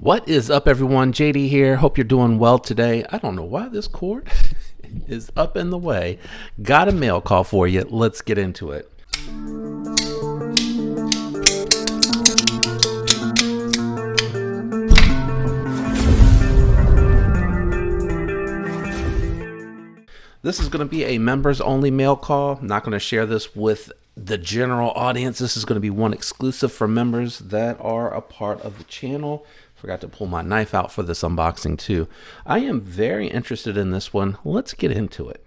What is up, everyone? JD here. Hope you're doing well today. I don't know why this cord is up in the way. Got a mail call for you. Let's get into it. This is going to be a members only mail call. I'm not going to share this with the general audience. This is going to be one exclusive for members that are a part of the channel. Forgot to pull my knife out for this unboxing too. I am very interested in this one. Let's get into it.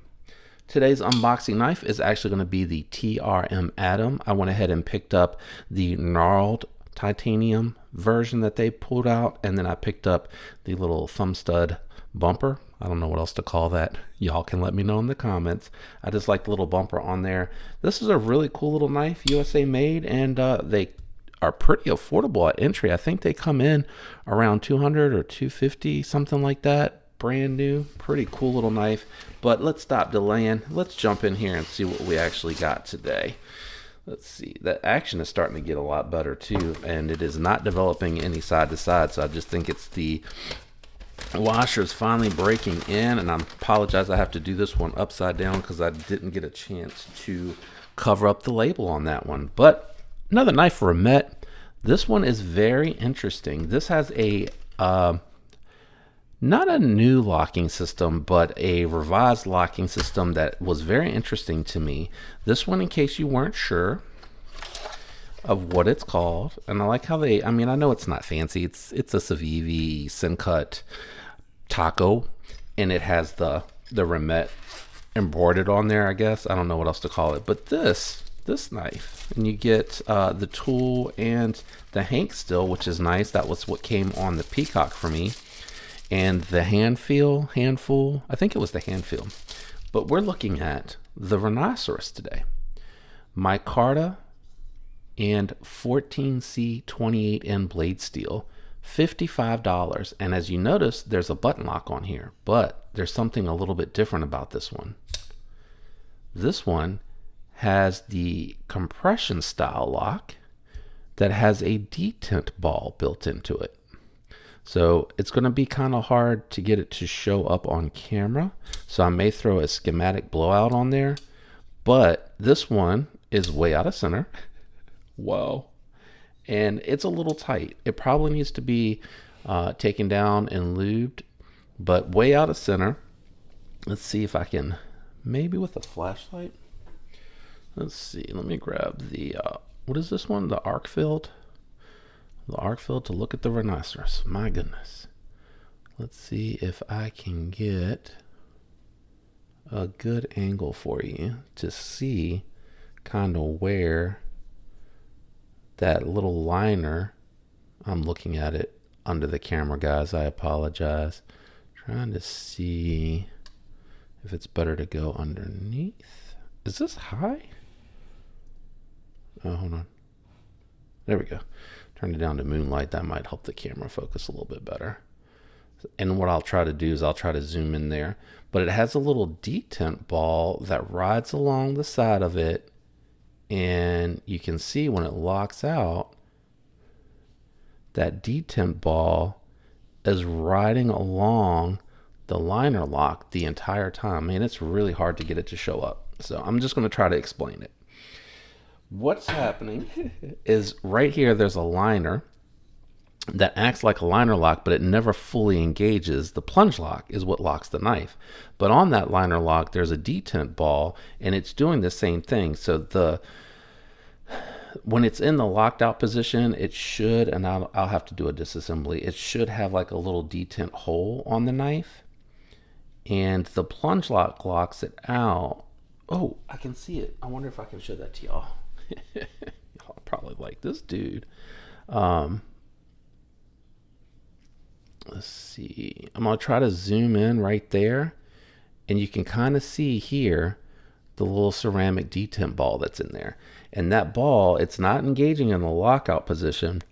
Today's unboxing knife is actually going to be the TRM Atom. I went ahead and picked up the gnarled titanium version that they pulled out, and then I picked up the little thumb stud bumper. I don't know what else to call that. Y'all can let me know in the comments. I just like the little bumper on there. This is a really cool little knife, USA made, and they are pretty affordable at entry. I think they come in around 200 or 250, something like that. Brand new, pretty cool little knife. But let's stop delaying. Let's jump in here and see what we actually got today. Let's see. The action is starting to get a lot better too, and it is not developing any side to side. So I just think it's the washer is finally breaking in, and I apologize. I have to do this one upside down because I didn't get a chance to cover up the label on that one. But another knife for a Met. This one is very interesting. This has a not a new locking system, but a revised locking system that was very interesting to me. This one, in case you weren't sure of what it's called, and I like how they, I mean, I know it's not fancy. It's a Civivi Syncut Taco, and it has the Rimet embroidered on there, I guess. I don't know what else to call it, but this knife, and you get the tool and the hank still, which is nice. That was what came on the Peacock for me, and the handful, I think it was the handful. But we're looking at the Rhinoceros today, micarta and 14C 28N blade steel, $55. And as you notice, there's a button lock on here, but there's something a little bit different about this one. This one has the compression style lock that has a detent ball built into it. So it's going to be kind of hard to get it to show up on camera. So I may throw a schematic blowout on there, but this one is way out of center. Whoa. And it's a little tight. It probably needs to be taken down and lubed, but way out of center. Let's see if I can, maybe with a flashlight. Let's see, let me grab the, what is this one? The arc field? The arc field to look at the Rhinoceros. My goodness. Let's see if I can get a good angle for you to see kind of where that little liner, I'm looking at it under the camera, guys. I apologize. Trying to see if it's better to go underneath. Is this high? Oh, hold on. There we go. Turn it down to moonlight. That might help the camera focus a little bit better. And what I'll try to do is I'll try to zoom in there. But it has a little detent ball that rides along the side of it. And you can see when it locks out, that detent ball is riding along the liner lock the entire time. Man, it's really hard to get it to show up. So I'm just going to try to explain it. What's happening is right here, there's a liner that acts like a liner lock, but it never fully engages. The plunge lock is what locks the knife. But on that liner lock, there's a detent ball, and it's doing the same thing. So when it's in the locked out position, it should, and I'll have to do a disassembly, it should have like a little detent hole on the knife. And the plunge lock locks it out. Oh, I can see it. I wonder if I can show that to y'all. Y'all probably like this dude. Let's see. I'm going to try to zoom in right there. And you can kind of see here the little ceramic detent ball that's in there. And that ball, it's not engaging in the lockout position.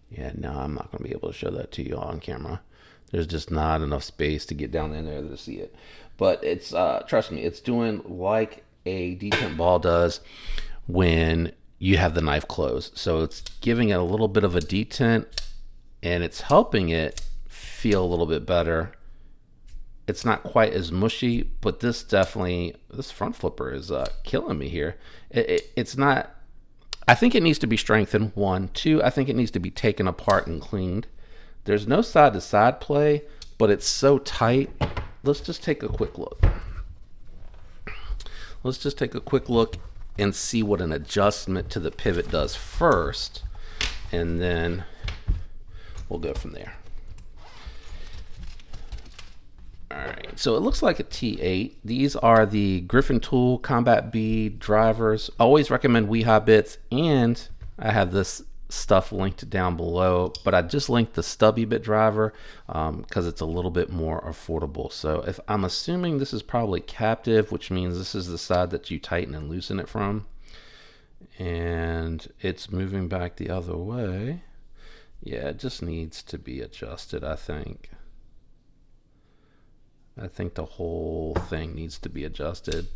Yeah, no, I'm not going to be able to show that to you on camera. There's just not enough space to get down in there to see it. But it's, trust me, it's doing like a detent ball does when you have the knife closed. So it's giving it a little bit of a detent, and it's helping it feel a little bit better. It's not quite as mushy, but this front flipper is killing me here. It's not, I think it needs to be strengthened, one. Two, I think it needs to be taken apart and cleaned. There's no side to side play, but it's so tight. Let's just take a quick look. Let's just take a quick look and see what an adjustment to the pivot does first, and then we'll go from there. All right, so it looks like a T8. These are the Griffin Tool Combat B drivers. Always recommend Weehaw bits, and I have this stuff linked down below, but I just linked the stubby bit driver because it's a little bit more affordable. So if I'm assuming this is probably captive, which means this is the side that you tighten and loosen it from, and it's moving back the other way. Yeah, it just needs to be adjusted, I think. I think the whole thing needs to be adjusted.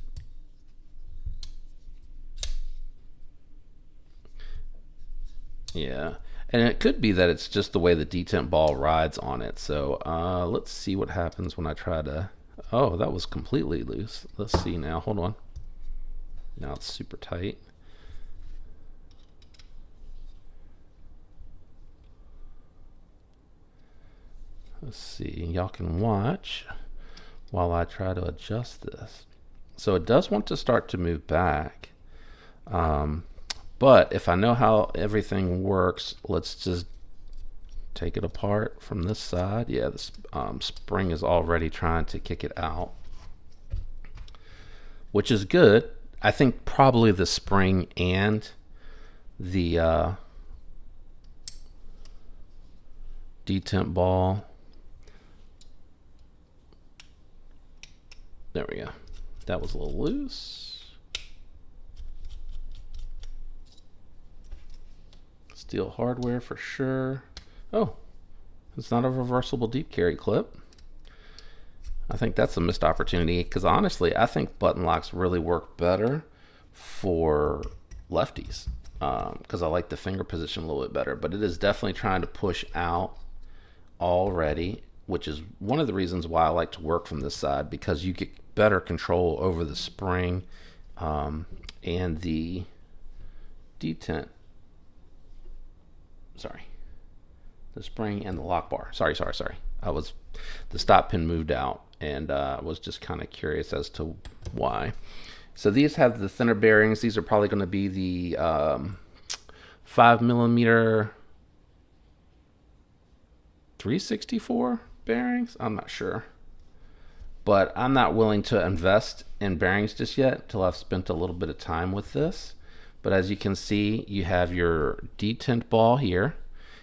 Yeah, and it could be that it's just the way the detent ball rides on it. So let's see what happens when I try to, oh, that was completely loose. Let's see now, hold on. Now it's super tight. Let's see, y'all can watch while I try to adjust this. So it does want to start to move back. But if I know how everything works, let's just take it apart from this side. Yeah, this spring is already trying to kick it out, which is good. I think probably the spring and the detent ball. There we go. That was a little loose. Steel hardware for sure. Oh, it's not a reversible deep carry clip. I think that's a missed opportunity because honestly, I think button locks really work better for lefties because I like the finger position a little bit better, but it is definitely trying to push out already, which is one of the reasons why I like to work from this side, because you get better control over the spring and the detent. Sorry, the spring and the lock bar. Sorry. The stop pin moved out, and I was just kind of curious as to why. So these have the thinner bearings. These are probably going to be the 5mm 364 bearings. I'm not sure, but I'm not willing to invest in bearings just yet until I've spent a little bit of time with this. But as you can see, you have your detent ball here,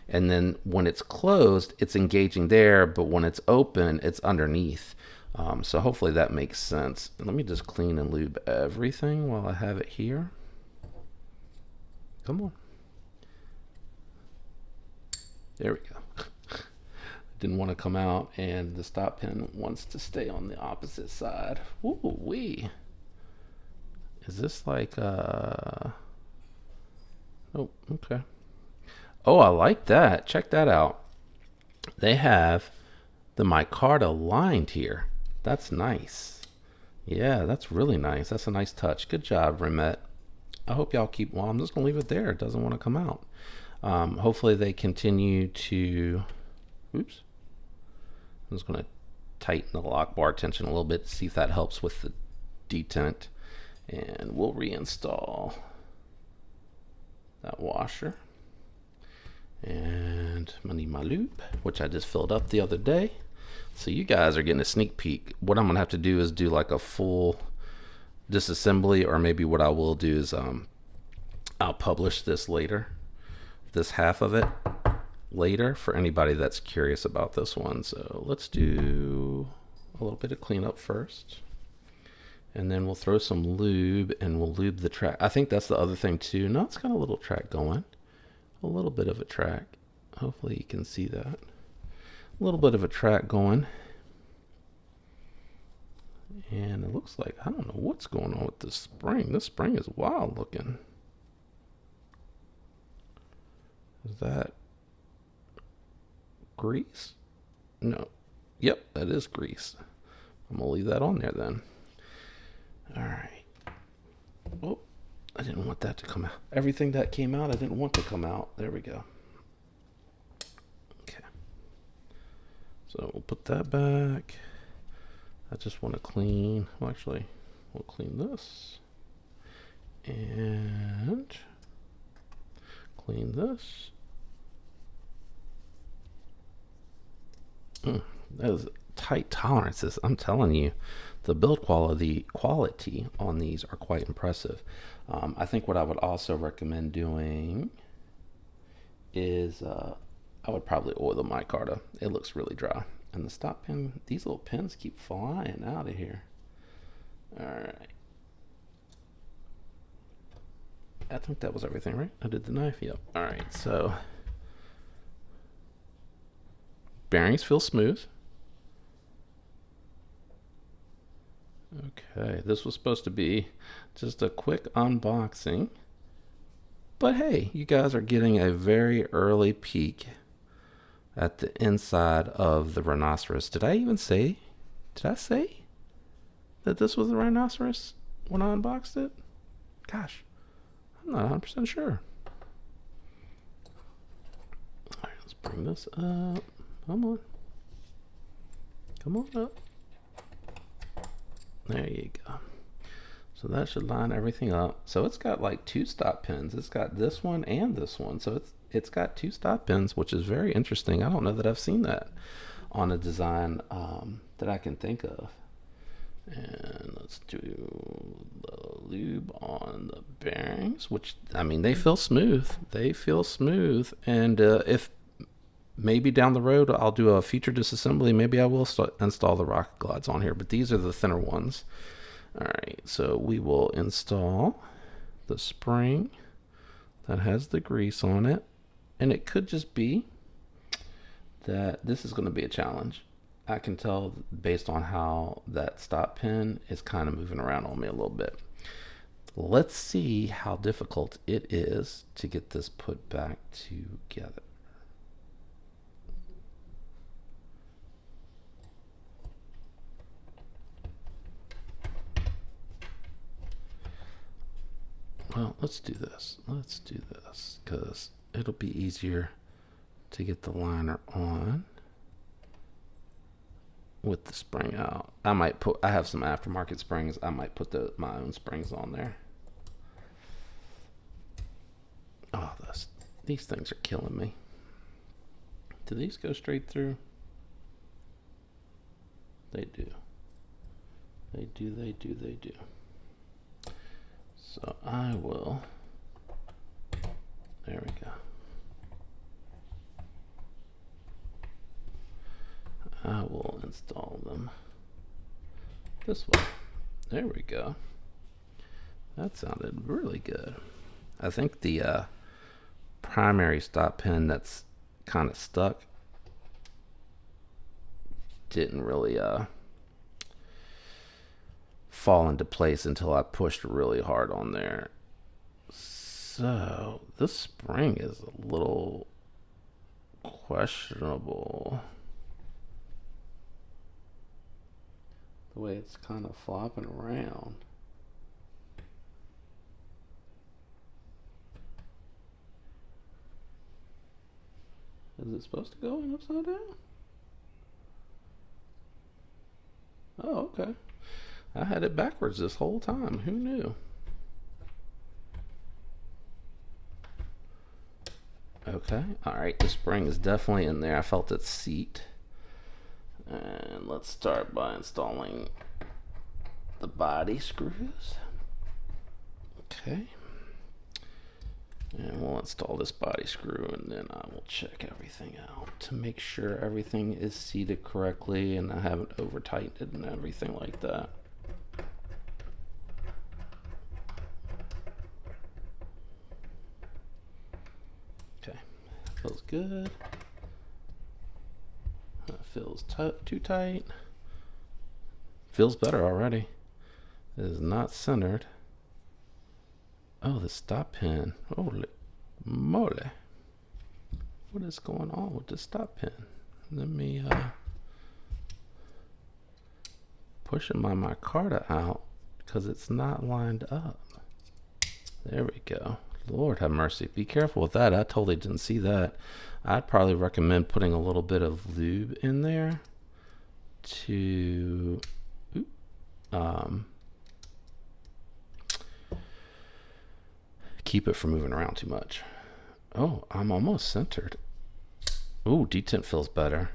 and then when it's closed, it's engaging there, but when it's open, it's underneath. So hopefully that makes sense. Let me just clean and lube everything while I have it here. Come on. There we go. Didn't want to come out, and the stop pin wants to stay on the opposite side. Ooh wee. Is this like oh, okay. Oh, I like that. Check that out. They have the micarta lined here. That's nice. Yeah, that's really nice. That's a nice touch. Good job, Rimet. I hope y'all keep, well, I'm just gonna leave it there. It doesn't want to come out. Hopefully they continue to, oops. I'm just gonna tighten the lock bar tension a little bit, see if that helps with the detent. And we'll reinstall that washer. And I need my lube, which I just filled up the other day. So you guys are getting a sneak peek. What I'm gonna have to do is do like a full disassembly, or maybe what I will do is I'll publish this later, this half of it later, for anybody that's curious about this one. So let's do a little bit of cleanup first, and then we'll throw some lube and we'll lube the track. I think that's the other thing too. No, it's got a little track going, a little bit of a track. Hopefully you can see that. A little bit of a track going. And it looks like, I don't know what's going on with this spring. This spring is wild looking. Is that grease? No. Yep, that is grease. I'm going to leave that on there then. All right. Oh, I didn't want that to come out. Everything that came out, I didn't want to come out. There we go. Okay. So we'll put that back. I just want to clean, well, actually, we'll clean this. And clean this. That is tight tolerances. I'm telling you, the build quality on these are quite impressive. I think what I would also recommend doing is I would probably oil the micarta. It looks really dry. And the stop pin, these little pins keep flying out of here. All right. I think that was everything, right? I did the knife, yep. All right, so bearings feel smooth. Okay, this was supposed to be just a quick unboxing. But hey, you guys are getting a very early peek at the inside of the rhinoceros. Did I say that this was a rhinoceros when I unboxed it? Gosh, I'm not 100% sure. All right, let's bring this up. Come on. Come on up. There you go. So that should line everything up. So it's got like 2 stop pins. It's got this one and this one. So it's got 2 stop pins, which is very interesting. I don't know that I've seen that on a design that I can think of. And let's do the lube on the bearings, which, I mean, they feel smooth. They feel smooth. And if maybe down the road I'll do a feature disassembly, maybe I will install the rocket glides on here, but these are the thinner ones. All right, so we will install the spring that has the grease on it. And it could just be that this is going to be a challenge. I can tell based on how that stop pin is kind of moving around on me a little bit. Let's see how difficult it is to get this put back together. Well, let's do this. Let's do this because it'll be easier to get the liner on with the spring out. I have some aftermarket springs. I might put my own springs on there. Oh, these things are killing me. Do these go straight through? They do. They do, they do, they do. So I will, there we go. I will install them this way. There we go. That sounded really good. I think the primary stop pin that's kind of stuck didn't really fall into place until I pushed really hard on there. So this spring is a little questionable. The way it's kind of flopping around. Is it supposed to go in upside down? Oh, okay. I had it backwards this whole time. Who knew? Okay. All right. The spring is definitely in there. I felt its seat. And let's start by installing the body screws. Okay. And we'll install this body screw, and then I will check everything out to make sure everything is seated correctly and I haven't over tightened it and everything like that. Okay, feels good. That feels too tight. Feels better already. It is not centered. Oh, the stop pin. Holy moly. What is going on with the stop pin? Let me pushing my micarta out because it's not lined up. There we go. Lord have mercy. Be careful with that. I totally didn't see that. I'd probably recommend putting a little bit of lube in there to keep it from moving around too much. Oh, I'm almost centered. Ooh, detent feels better.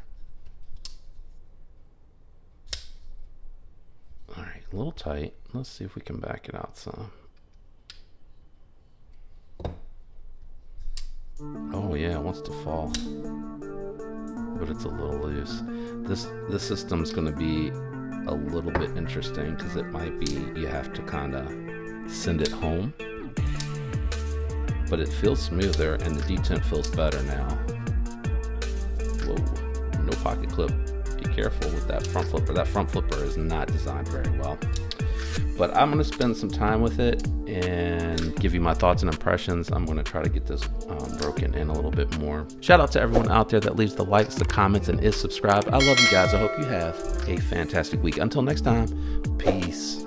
All right, a little tight. Let's see if we can back it out some. Oh yeah, it wants to fall, but it's a little loose. This system's going to be a little bit interesting because it might be you have to kind of send it home, but it feels smoother and the detent feels better now. Whoa, no pocket clip. Be careful with that front flipper. That front flipper is not designed very well. But I'm going to spend some time with it and give you my thoughts and impressions. I'm going to try to get this broken in a little bit more. Shout out to everyone out there that leaves the likes, the comments, and is subscribed. I love you guys. I hope you have a fantastic week. Until next time, peace.